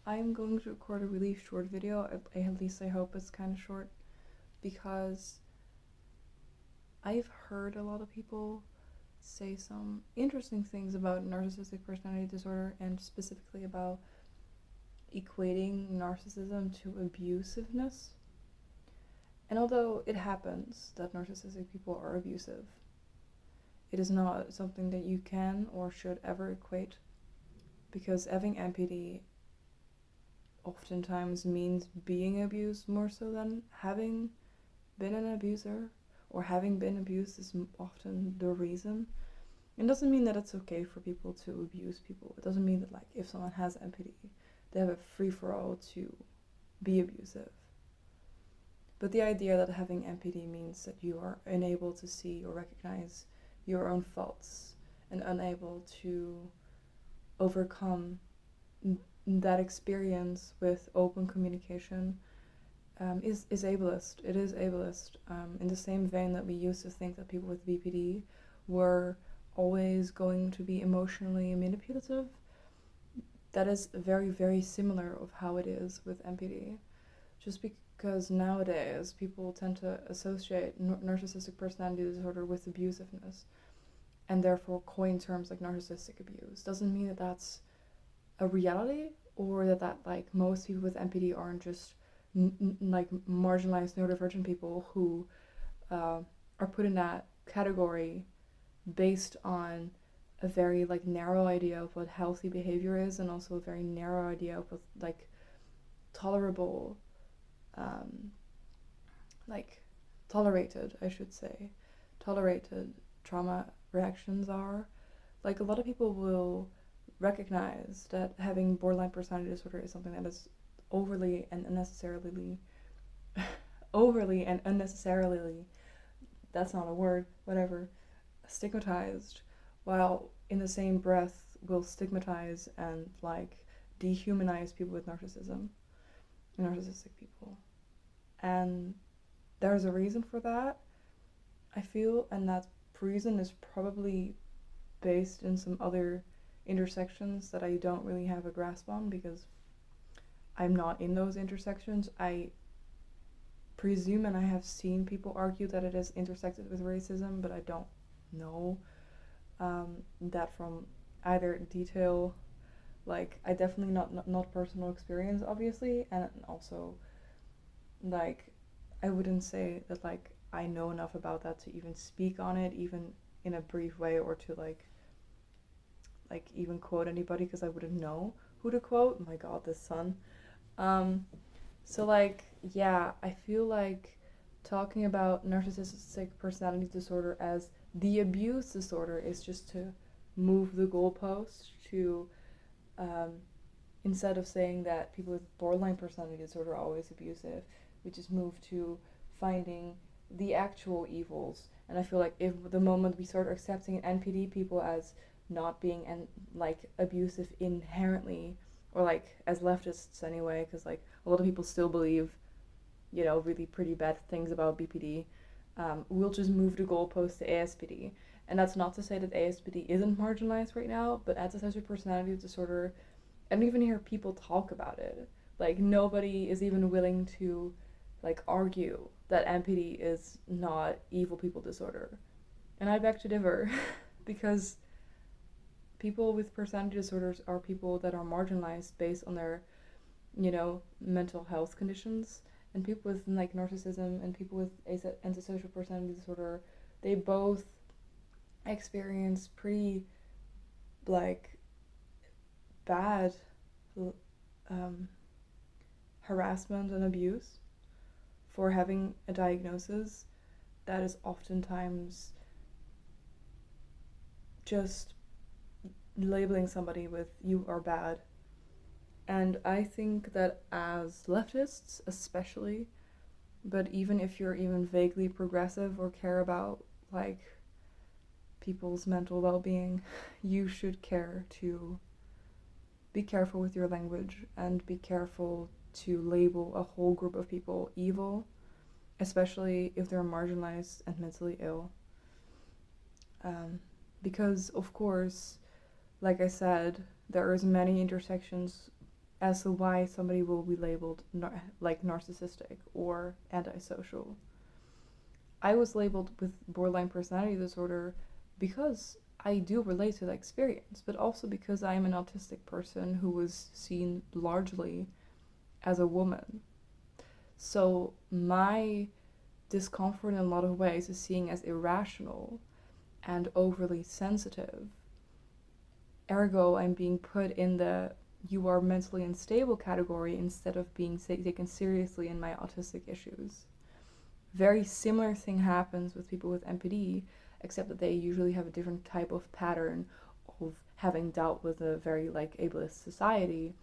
I'm going to record a really short video, at least I hope it's kind of short, because I've heard a lot of people say some interesting things about narcissistic personality disorder, and specifically about equating narcissism to abusiveness. And although it happens that narcissistic people are abusive, it is not something that you can or should ever equate, because having NPD oftentimes means being abused more so than having been an abuser, or having been abused is often the reason. It doesn't mean that it's okay for people to abuse people. It doesn't mean that, like, if someone has NPD, they have a free-for-all to be abusive. But the idea that having NPD means that you are unable to see or recognize your own faults and unable to overcome that experience with open communication is ableist. It is ableist. In the same vein that we used to think that people with BPD were always going to be emotionally manipulative, that is very, very similar of how it is with NPD. Just because nowadays people tend to associate narcissistic personality disorder with abusiveness, and therefore coin terms like narcissistic abuse, doesn't mean that that's a reality, or that like most people with NPD aren't just like marginalized neurodivergent people who are put in that category based on a very like narrow idea of what healthy behavior is, and also a very narrow idea of what like tolerable like tolerated, I should say, tolerated trauma reactions are. Like, a lot of people will recognize that having borderline personality disorder is something that is overly and unnecessarily that's not a word, whatever, stigmatized, while in the same breath will stigmatize and like dehumanize people with narcissistic people. And there's a reason for that, I feel, and that reason is probably based in some other intersections that I don't really have a grasp on, because I'm not in those intersections. I presume, and I have seen people argue that it is intersected with racism, but I don't know that from either detail. Like, I definitely not personal experience, obviously, and also, like, I wouldn't say that, like, I know enough about that to even speak on it, even in a brief way, or to, like even quote anybody, because I wouldn't know who to quote. My god, this sun. So, like, yeah, I feel like talking about narcissistic personality disorder as the abuse disorder is just to move the goalpost to, instead of saying that people with borderline personality disorder are always abusive, we just move to finding the actual evils. And I feel like if the moment we start accepting NPD people as not being like abusive inherently, or like as leftists anyway, because like a lot of people still believe, you know, really pretty bad things about BPD, we'll just move the goalpost to ASPD. And that's not to say that ASPD isn't marginalized right now, but antisocial personality disorder, I don't even hear people talk about it. Like, nobody is even willing to like argue that NPD is not evil people disorder. And I beg to differ because people with personality disorders are people that are marginalized based on their, you know, mental health conditions. And people with like narcissism and people with antisocial personality disorder, they both experience pretty like bad harassment and abuse for having a diagnosis that is oftentimes just labeling somebody with "you are bad." And I think that as leftists especially, but even if you're even vaguely progressive or care about like people's mental well-being, you should care to be careful with your language and be careful to label a whole group of people evil, especially if they're marginalized and mentally ill. Because, of course, like I said, there is many intersections as to why somebody will be labeled like narcissistic or antisocial. I was labeled with borderline personality disorder because I do relate to that experience, but also because I am an autistic person who was seen largely as a woman. So my discomfort in a lot of ways is seen as irrational and overly sensitive. Ergo, I'm being put in the you are mentally unstable category instead of being taken seriously in my autistic issues. Very similar thing happens with people with NPD, except that they usually have a different type of pattern of having dealt with a very like ableist society,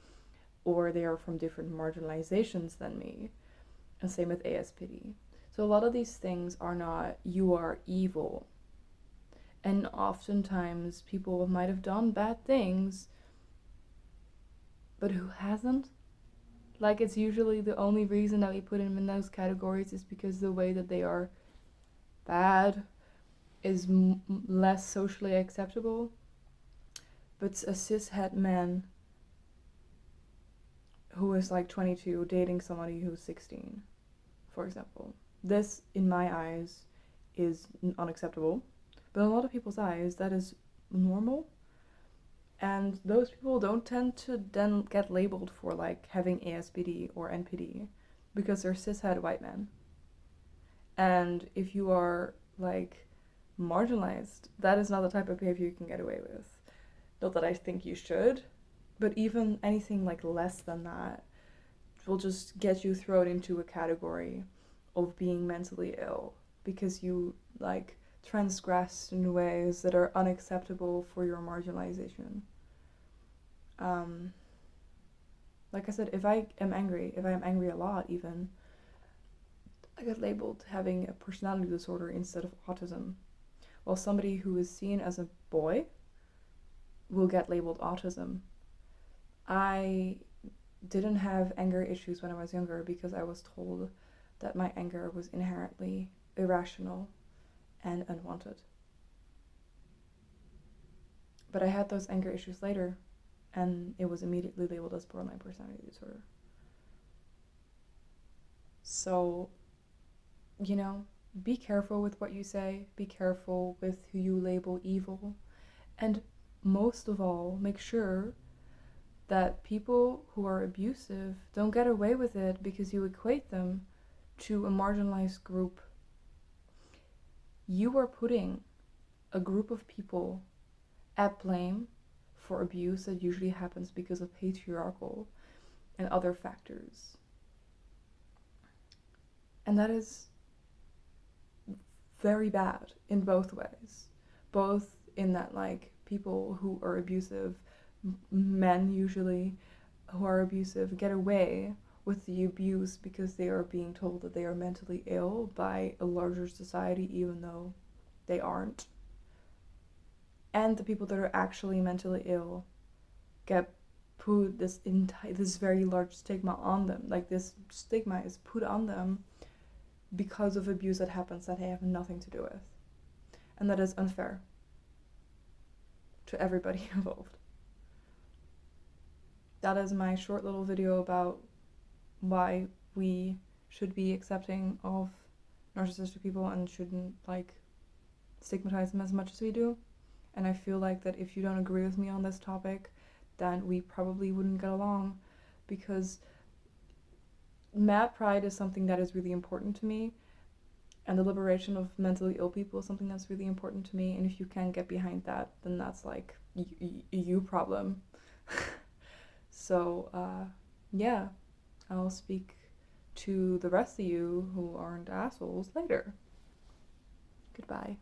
or they are from different marginalizations than me. And same with ASPD. So a lot of these things are not you are evil. And oftentimes people might have done bad things, but who hasn't? Like, it's usually the only reason that we put them in those categories is because the way that they are bad is less socially acceptable. But a cishet man who is like 22 dating somebody who's 16, for example, this, in my eyes, is unacceptable. But in a lot of people's eyes, that is normal. And those people don't tend to then get labeled for like having ASPD or NPD because they're cishet white men. And if you are like marginalized, that is not the type of behavior you can get away with. Not that I think you should, but even anything like less than that will just get you thrown into a category of being mentally ill because you like transgressed in ways that are unacceptable for your marginalization. Like I said, if I am angry a lot even, I get labeled having a personality disorder instead of autism. While somebody who is seen as a boy will get labeled autism. I didn't have anger issues when I was younger because I was told that my anger was inherently irrational and unwanted. But I had those anger issues later, and it was immediately labeled as borderline personality disorder. So, you know, be careful with what you say, be careful with who you label evil, and most of all, make sure that people who are abusive don't get away with it because you equate them to a marginalized group. You are putting a group of people at blame for abuse that usually happens because of patriarchal and other factors. And that is very bad in both ways. Both in that, like, people who are abusive, men usually, who are abusive, get away with the abuse because they are being told that they are mentally ill by a larger society, even though they aren't. And the people that are actually mentally ill get put this very large stigma on them. Like, this stigma is put on them because of abuse that happens that they have nothing to do with. And that is unfair to everybody involved. That is my short little video about why we should be accepting of narcissistic people and shouldn't, like, stigmatize them as much as we do. And I feel like that if you don't agree with me on this topic, then we probably wouldn't get along, because mad pride is something that is really important to me, and the liberation of mentally ill people is something that's really important to me. And if you can't get behind that, then that's like you problem. So yeah, I'll speak to the rest of you who aren't assholes later. Goodbye.